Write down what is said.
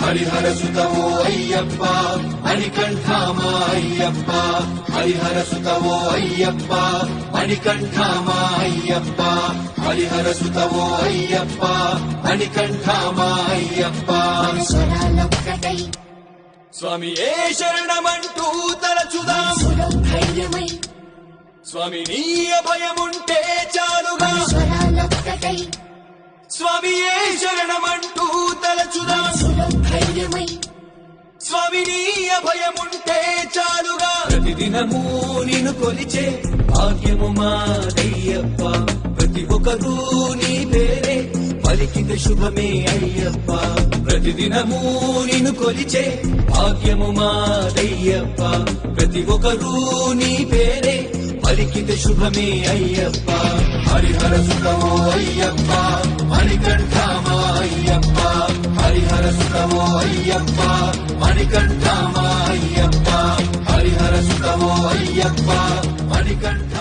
హరిహర సుతవో అయ్యప్ప మణికంఠామా అయ్యప్ప హరిహర సుతవో అయ్యప్ప మణికంఠామా అయ్యప్ప హరిహర సుతవో అయ్యప్ప మణికంఠామా అయ్యప్ప స్వరాలొక్కటై స్వామి ఏ శరణమంటూ తలచుదాం ధైర్యమై స్వామి నీ అభయముంటే చాలుగా స్వరాలొక్కటై స్వామి ఏ శరణమంటూ తలచుదాం ధైర్యమై స్వామి నీ అభయముంటే చాలుగా ప్రతిదినము నిన్ను కొలిచే భాగ్యము మాదయ్యప్ప ప్రతి ఒక్కరూ నీ పేరే పలికితే శుభమే అయ్యప్ప ప్రతిదినము నిన్ను కొలిచే భాగ్యము మాదయ్యప్ప ప్రతి ఒక్కరూ నీ పేరే పలికితే శుభమే అయ్యప్ప హరిహర సుతమో అయ్యప్ప మణికంఠామా అయ్యప్ప హరిహర సుతమో అయ్యప్ప మణికంఠామా అయ్యప్ప హరిహర సుతమో అయ్యప్ప మణికంఠ